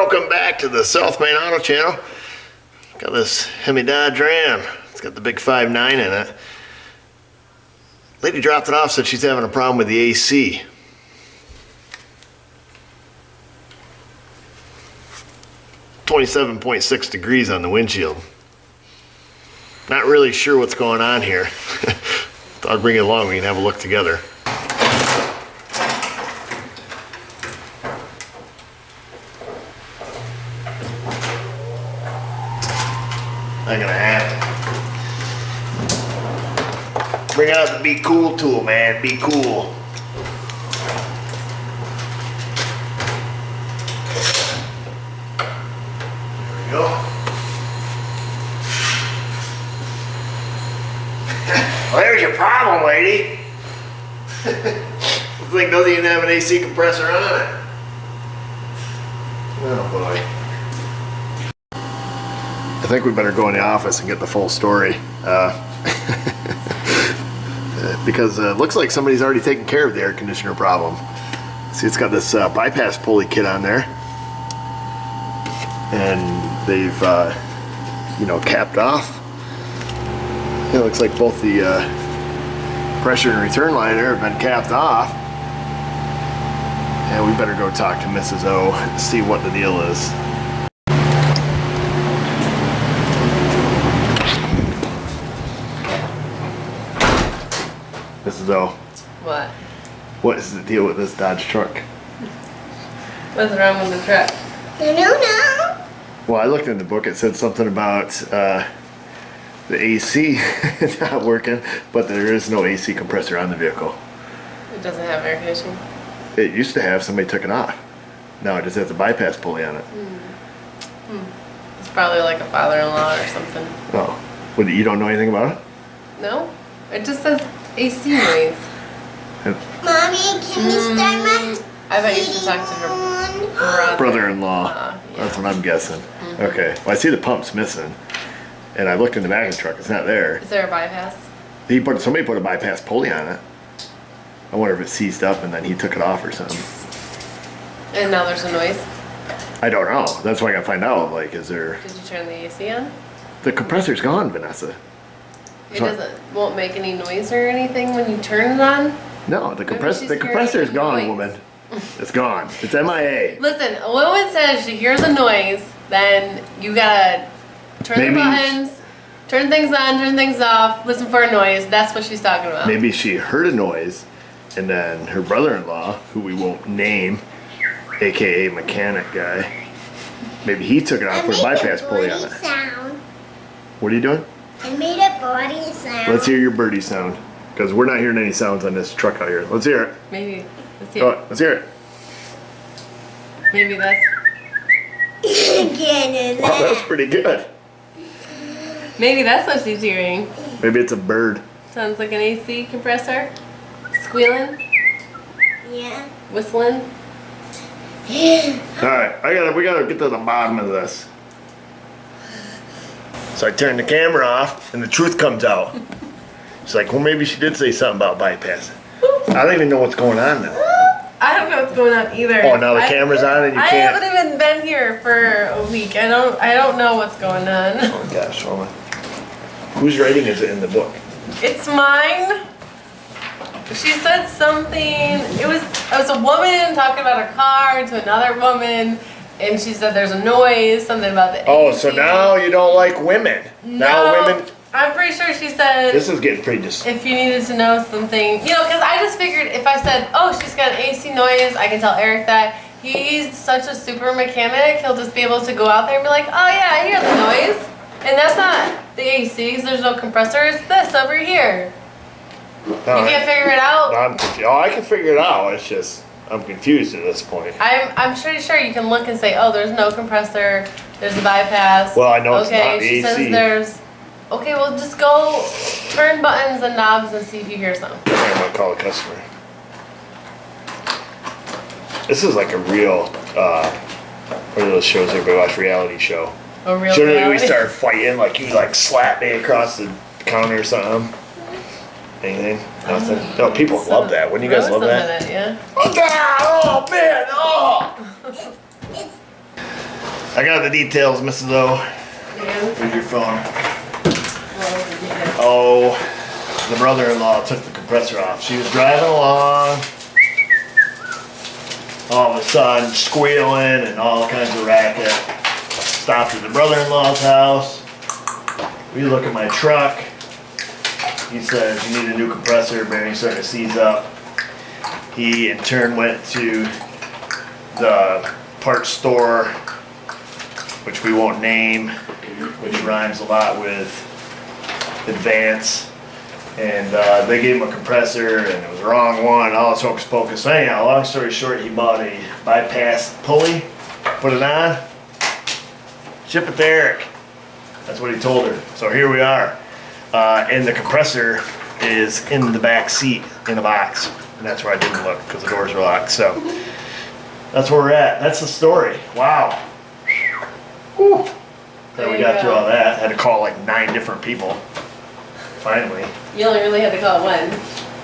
welcome back to the South Main Auto Channel. Got this Hemi Dodge Ram. It's got the big 5.9 in it. Lady dropped it off, said she's having a problem with the AC. .6 degrees on the windshield. Not really sure what's going on here. I'll bring it along, we can have a look together. Not gonna happen. Bring out the Be Cool tool, man. Be cool. There we go. Well, there's your problem, lady. This thing doesn't even have an AC compressor on it. Oh boy. I think we better go in the office and get the full story. Because it looks like somebody's already taken care of the air conditioner problem. See, it's got this bypass pulley kit on there. And they've, capped off. It looks like both the pressure and return line there have been capped off. And we better go talk to Mrs. O and see what the deal is. Mrs. O. What? What is the deal with this Dodge truck? What's wrong with the truck? No. Well, I looked in the book, it said something about the AC not working, but there is no AC compressor on the vehicle. It doesn't have air conditioning? It used to have, somebody took it off. Now it just has a bypass pulley on it. It's probably like a father-in-law or something. Oh, well, you don't know anything about it? No? It just says AC noise. Mommy, can we start my... I bet you should talk to her Brother-in-law. Yeah. That's what I'm guessing. Okay, well, I see the pump's missing. And I looked in the back of the truck, it's not there. Is there a bypass? Somebody put a bypass pulley on it. I wonder if it seized up and then he took it off or something. And now there's a noise? I don't know. That's why I gotta find out. Like, is there... Did you turn the AC on? The compressor's gone, Vanessa. It won't make any noise or anything when you turn it on? No, the compressor's gone, noise. woman. It's gone. It's MIA. Listen, a woman says she hears a noise, then you gotta turn the buttons, turn things on, turn things off, listen for a noise. That's what she's talking about. Maybe she heard a noise, and then her brother-in-law, who we won't name, aka mechanic guy, maybe he took it off, put a bypass pulley on it. Sound. What are you doing? I made a body sound. Let's hear your birdie sound, because we're not hearing any sounds on this truck out here. Let's hear it. Maybe. Let's see. Oh, let's hear it. Maybe that's... Wow, that's pretty good. Maybe that's what she's hearing. Maybe it's a bird. Sounds like an AC compressor. Squealing. Yeah. Whistling. Alright, we gotta get to the bottom of this. So I turned the camera off and the truth comes out. It's like, well, maybe she did say something about bypassing. I don't even know what's going on now. I don't know what's going on either. Oh, now the camera's on and you I can't... haven't even been here for a week. I don't know what's going on. Oh gosh, woman. Whose writing is it in the book? It's mine. She said something. It was a woman talking about her car to another woman, and she said there's a noise, something about the Oh, AC. so now you don't like women. No, Now women... I'm pretty sure she said This is getting pretty if you needed to know something, because I just figured if I said, oh, she's got an AC noise, I can tell Eric that. He's such a super mechanic, he'll just be able to go out there and be like, oh yeah, I hear the noise. And that's not the ACs, there's no compressor, it's this over here. You can't figure it out? I'm confused. Oh, I can figure it out. It's just, I'm confused at this point. I'm pretty sure you can look and say, oh, there's no compressor, there's a bypass. Well, I know it's not the she AC. says there's... Okay, well, just go turn buttons and knobs and see if you hear something. I'm gonna call a customer. This is like a real, one of those shows everybody watch, reality show. A real Shouldn't we reality? start fighting, like you like slap me across the counter or something? Anything? Nothing? No, people love that. Wouldn't you guys love that? Yeah. Oh, man! Oh! I got the details, Mrs. O. And, With your phone. well, yeah. Oh, the brother-in-law took the compressor off. She was driving along. All of a sudden, squealing and all kinds of racket. Stopped at the brother-in-law's house. We look at my truck. He says, you need a new compressor, bearing's starting to seize up. He in turn went to the parts store, which we won't name, which rhymes a lot with advance. And they gave him a compressor and it was the wrong one, all this hocus pocus. So anyhow, long story short, he bought a bypass pulley, put it on, ship it to Eric. That's what he told her. So here we are. And the compressor is in the back seat in the box. And that's where I didn't look because the doors were locked. So that's where we're at. That's the story. Wow. Whew. Then we got through all that. Had to call like 9 different people. Finally. You only really had to call one.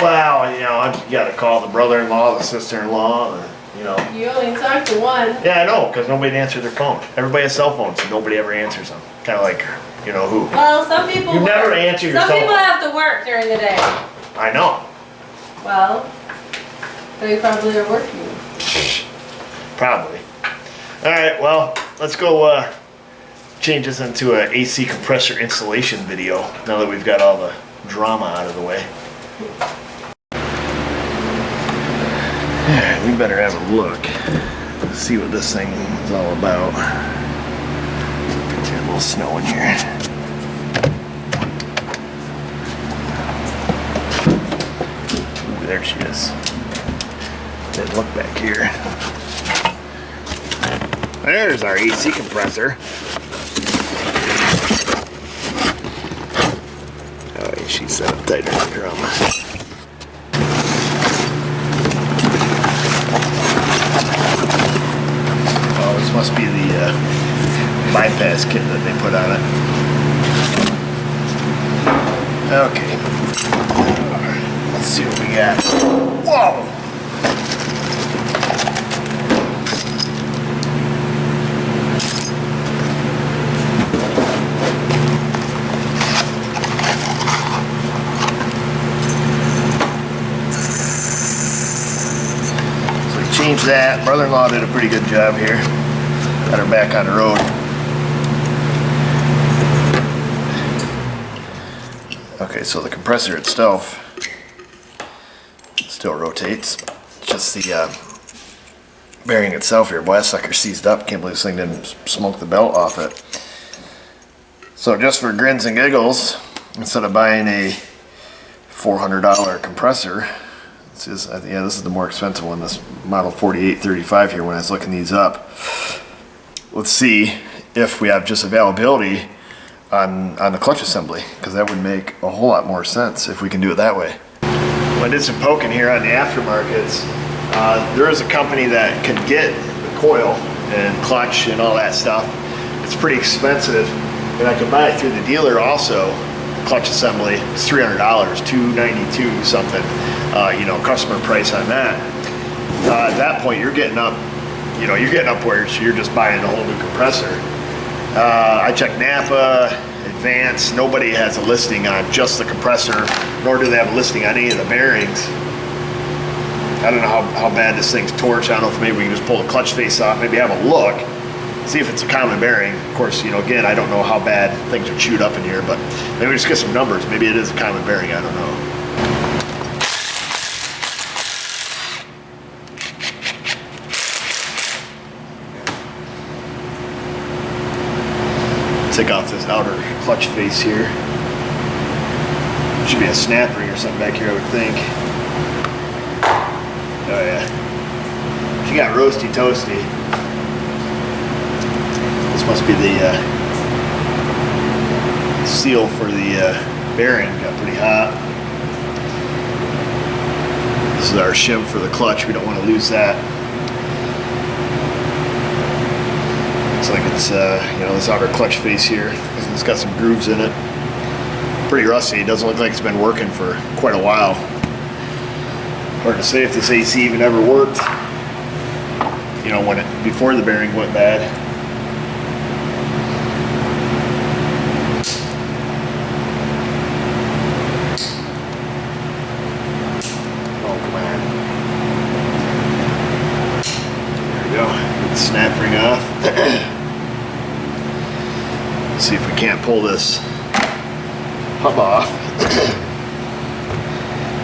Wow, you know, you gotta call the brother-in-law, the sister-in-law, you know. You only talked to one. Yeah, I know, because nobody answered their phone. Everybody has cell phones, so nobody ever answers them. Kind of like, you know who. Well, some people You work. never answer your Some cell people phone. have to work during the day. I know. Well, they probably are working. Probably. All right, well, let's go change this into an AC compressor installation video now that we've got all the drama out of the way. Yeah, we better have a look, see what this thing is all about. Got a little snow in here. Ooh, there she is. Didn't look back here. There's our AC compressor. Oh, yeah, she's set up tighter than the drum. Oh, this must be the bypass kit that they put on it. Okay. All right, let's see what we got. Whoa! Change that. Brother-in-law did a pretty good job here. Got her back on the road. Okay, so the compressor itself still rotates. Just the bearing itself here. Boy, that sucker seized up. Can't believe this thing didn't smoke the belt off it. So just for grins and giggles, instead of buying a $400 compressor, this is the more expensive one, this model 4835 here when I was looking these up. Let's see if we have just availability on the clutch assembly, because that would make a whole lot more sense if we can do it that way. Well, I did some poking here on the aftermarkets. There is a company that can get the coil and clutch and all that stuff. It's pretty expensive, and I could buy it through the dealer also. Clutch assembly, it's $300, $292 something. Customer price on that. At that point, you're getting up, you're getting upwards. You're just buying a whole new compressor. I checked Napa, Advance. Nobody has a listing on just the compressor, nor do they have a listing on any of the bearings. I don't know how bad this thing's torched. I don't know if maybe we can just pull the clutch face off, maybe have a look, see if it's a common bearing. Of course, again, I don't know how bad things are chewed up in here, but maybe just get some numbers. Maybe it is a common bearing, I don't know. Take off this outer clutch face here. There should be a snap ring or something back here, I would think. Oh yeah. She got roasty toasty. This must be the seal for the bearing. Got pretty hot. This is our shim for the clutch. We don't want to lose that. Looks like it's this outer clutch face here. It's got some grooves in it. Pretty rusty. It doesn't look like it's been working for quite a while. Hard to say if this AC even ever worked. Before the bearing went bad. See if we can't pull this hub off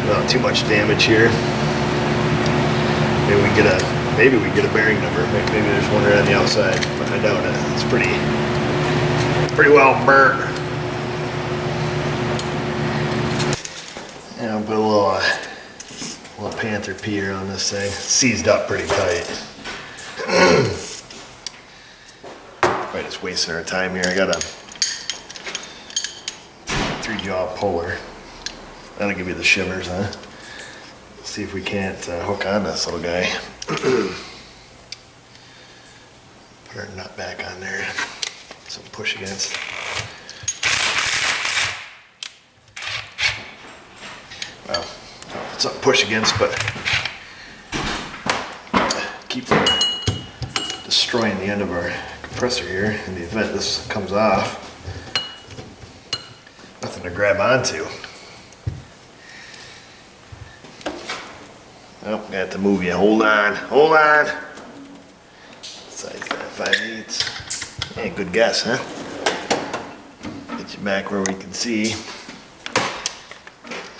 without too much damage here. Maybe we get a bearing number. Maybe there's one right on the outside, but I doubt it. It's pretty well burnt. And I'll put a little Panther pea on this thing. It's seized up pretty tight. Probably just wasting our time here. I got a 3-jaw puller. That'll give you the shivers, huh? Let's see if we can't hook on this little guy. Put our nut back on there. Something push against. Well, it's something to push against, but keep from destroying the end of our compressor here in the event this comes off. Nothing to grab onto. Oh, got to move you. Hold on. Hold on. Size that 5/8. Hey, good guess, huh? Get you back where we can see.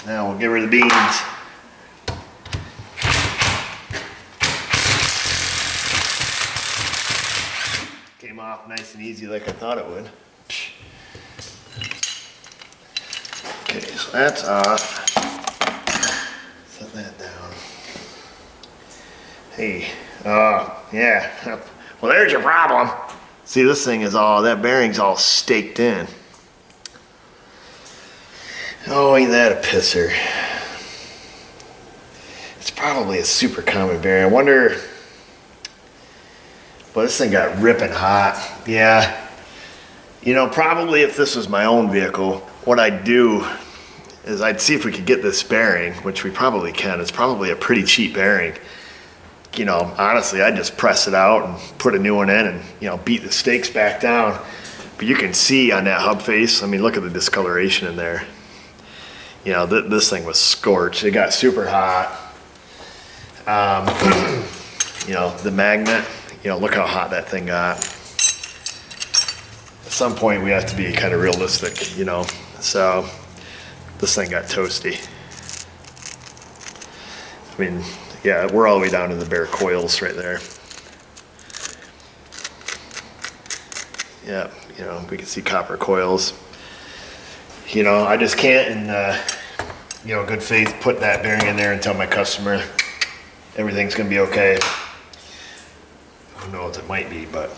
Now we'll get rid of the beans. Came off nice and easy like I thought it would. Okay, so that's off. Set that down. Hey, yeah. Well, there's your problem. See, this thing is that bearing's all staked in. Oh, ain't that a pisser? It's probably a super common bearing. I wonder, but this thing got ripping hot. Yeah. You know, probably if this was my own vehicle, what I'd do is I'd see if we could get this bearing, which we probably can. It's probably a pretty cheap bearing. You know, honestly, I'd just press it out and put a new one in and, you know, beat the stakes back down. But you can see on that hub face, I mean, look at the discoloration in there. You know, this thing was scorched. It got super hot. You know, the magnet, you know, look how hot that thing got. At some point, we have to be kind of realistic, you know. So, this thing got toasty. I mean, yeah, we're all the way down to the bare coils right there. Yeah, you know, we can see copper coils. You know, I just can't, in you know, good faith, put that bearing in there and tell my customer everything's gonna be okay. Who knows, it might be, but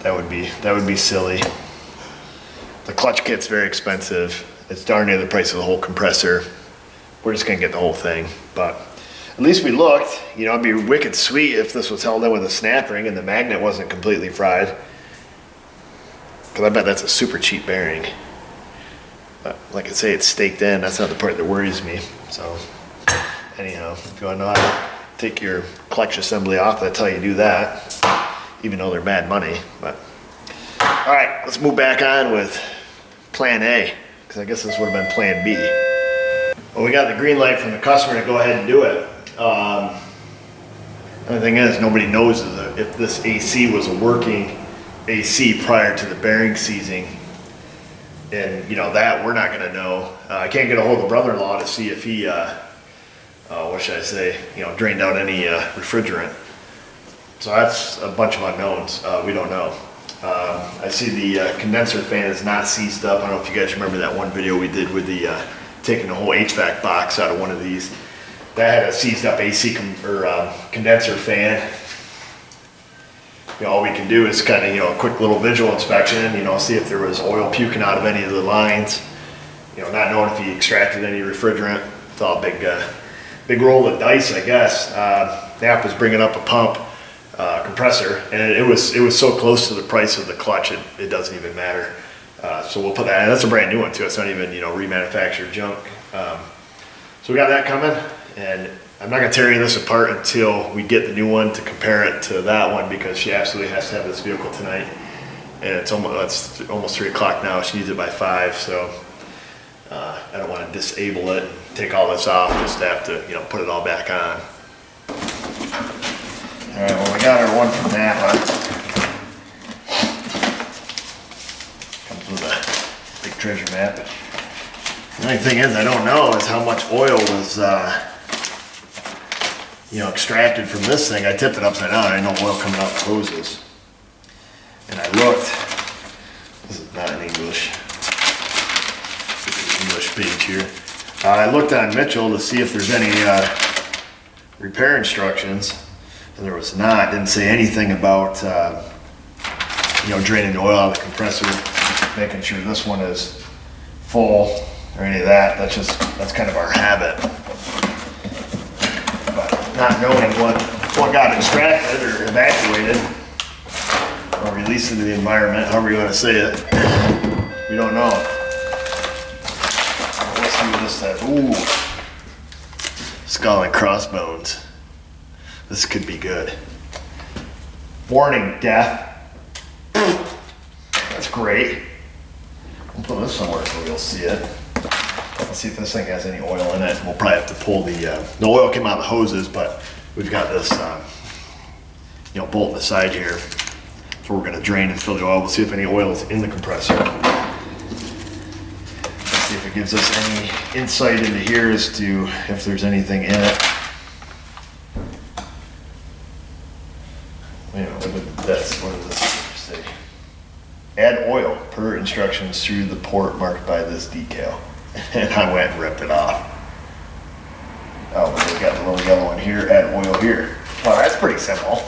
that would be silly. The clutch kit's very expensive. It's darn near the price of the whole compressor. We're just gonna get the whole thing, but at least we looked. You know, it'd be wicked sweet if this was held in with a snap ring and the magnet wasn't completely fried. Because I bet that's a super cheap bearing. But like I say, it's staked in. That's not the part that worries me. So anyhow, if you want to know how to take your clutch assembly off, that's how you do that. Even though they're bad money. But all right, let's move back on with plan A. Because I guess this would have been plan B. Well, we got the green light from the customer to go ahead and do it. The thing is, nobody knows if this AC was a working AC prior to the bearing seizing. And, you know, that we're not going to know. I can't get a hold of the brother-in-law to see if he, what should I say, you know, drained out any refrigerant. So that's a bunch of unknowns. We don't know. I see the condenser fan is not seized up. I don't know if you guys remember that one video we did with the taking the whole HVAC box out of one of these. That had a seized up AC condenser fan. You know, all we can do is kind of, you know, a quick little visual inspection, you know, see if there was oil puking out of any of the lines. You know, not knowing if he extracted any refrigerant. It's all a big roll of dice, I guess. Nap was bringing up a pump compressor, and it was so close to the price of the clutch, it doesn't even matter. So we'll put that in. That's a brand new one too. It's not even, you know, remanufactured junk. So we got that coming, and I'm not gonna tear any of this apart until we get the new one to compare it to that one, because she absolutely has to have this vehicle tonight. And it's almost 3 o'clock now. She needs it by 5, so I don't want to disable it and take all this off just to have to, you know, put it all back on. All right, well, we got our one from Napa. Comes with a big treasure map. But the only thing is, I don't know is how much oil was, extracted from this thing. I tipped it upside down. I know oil coming out the hoses. And I looked. This is not in English. This is English page here. I looked on Mitchell to see if there's any repair instructions, and there was not. Didn't say anything about draining the oil out of the compressor, making sure this one is full or any of that. That's kind of our habit. But not knowing what got extracted or evacuated or released into the environment, however you want to say it, we don't know. Let's see what this says. Ooh, skull and crossbones. This could be good. Warning, death. That's great. I'll put this somewhere so we'll see it. Let's see if this thing has any oil in it. We'll probably have to pull the oil came out of the hoses, but we've got this, bolt in the side here. So we're gonna drain and fill the oil. We'll see if any oil is in the compressor. Let's see if it gives us any insight into here as to if there's anything in it. What does this say? Add oil per instructions through the port marked by this decal. And I went and ripped it off. Oh, we got the little yellow one here, add oil here. Well, that's pretty simple.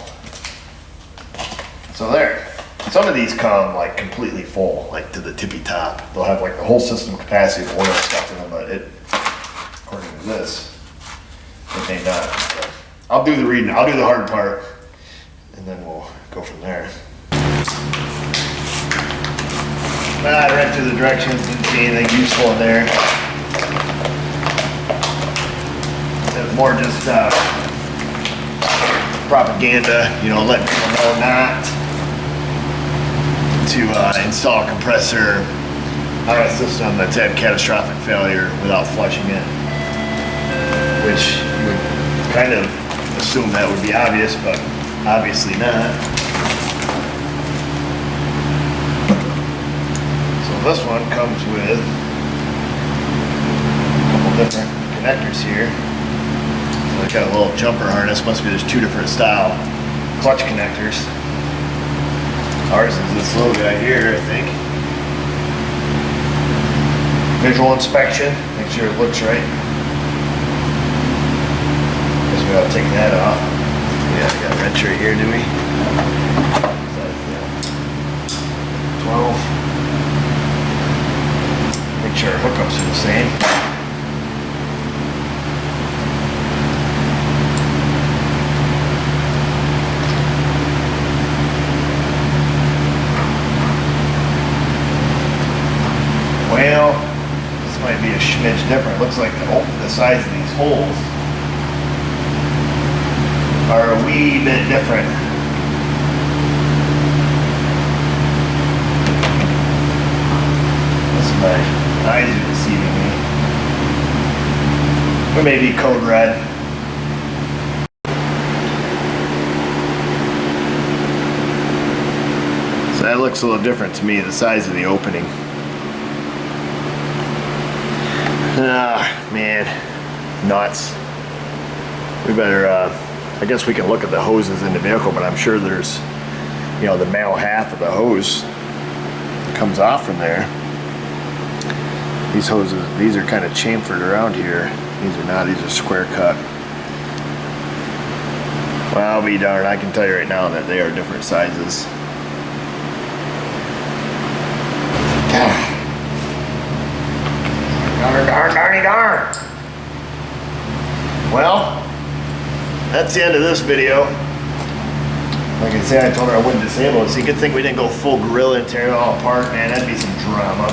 So there. Some of these come like completely full, like to the tippy top. They'll have like the whole system capacity of oil stuff in them, but according to this, it may not. So I'll do the reading, I'll do the hard part, and then we'll go from there. I read through the directions, didn't see anything useful in there. It was more just propaganda, letting people know not to install a compressor on a system that's had catastrophic failure without flushing it. Which you would kind of assume that would be obvious, but obviously not. This one comes with a couple different connectors here. So it's got a little jumper harness. Must be there's two different style clutch connectors. Ours is this little guy here, I think. Visual inspection, make sure it looks right. Guess we ought to take that off. Yeah, I got a wrench right here, do we? 12. Make sure our hookups are the same. Well, this might be a smidge different. Looks like the size of these holes are a wee bit different. My eyes are deceiving me. Or maybe code red. So that looks a little different to me, the size of the opening. Ah, man. Nuts. We better, I guess we can look at the hoses in the vehicle, but I'm sure there's, the male half of the hose comes off from there. These hoses, these are kind of chamfered around here. These are not, these are square cut. Well, I'll be darned, I can tell you right now that they are different sizes. Darn. Well, that's the end of this video. Like I said, I told her I wouldn't disable it, so you could think we didn't go full gorilla and tear it all apart. Man, that'd be some drama.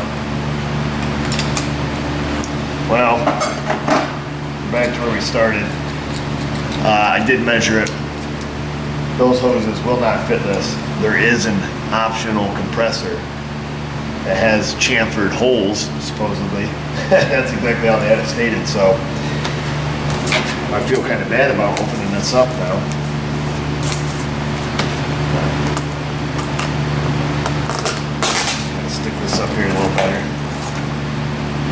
Well, back to where we started. I did measure it. Those hoses will not fit this. There is an optional compressor that has chamfered holes, supposedly. That's exactly how they had it stated, so I feel kind of bad about opening this up now. Stick this up here a little better.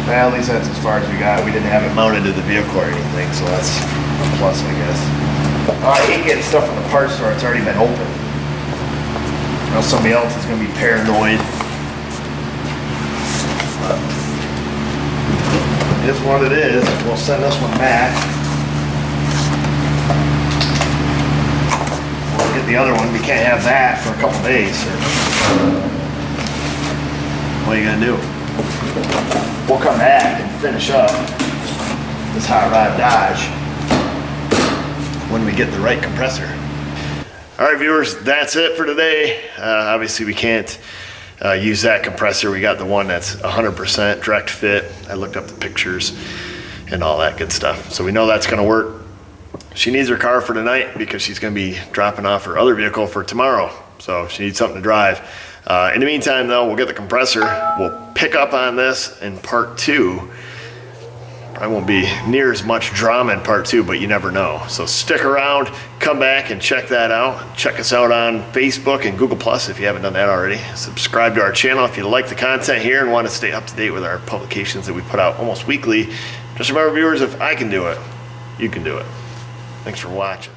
Well, at least that's as far as we got. We didn't have it mounted to the vehicle or anything, so that's a plus, I guess. I hate getting stuff from the parts store. It's already been open. Now somebody else is going to be paranoid. But it is what it is. We'll send this one back. We'll get the other one. We can't have that for a couple days. What are you gonna do? We'll come back and finish up this hot rod Dodge when we get the right compressor. All right, viewers, that's it for today. Obviously, we can't use that compressor. We got the one that's 100% direct fit. I looked up the pictures and all that good stuff. So we know that's gonna work. She needs her car for tonight because she's gonna be dropping off her other vehicle for tomorrow. So she needs something to drive. In the meantime though, we'll get the compressor. We'll pick up on this in part 2. I won't be near as much drama in part 2, but you never know. So stick around, come back and check that out. Check us out on Facebook and Google Plus if you haven't done that already. Subscribe to our channel if you like the content here and want to stay up to date with our publications that we put out almost weekly. Just remember, viewers, if I can do it, you can do it. Thanks for watching.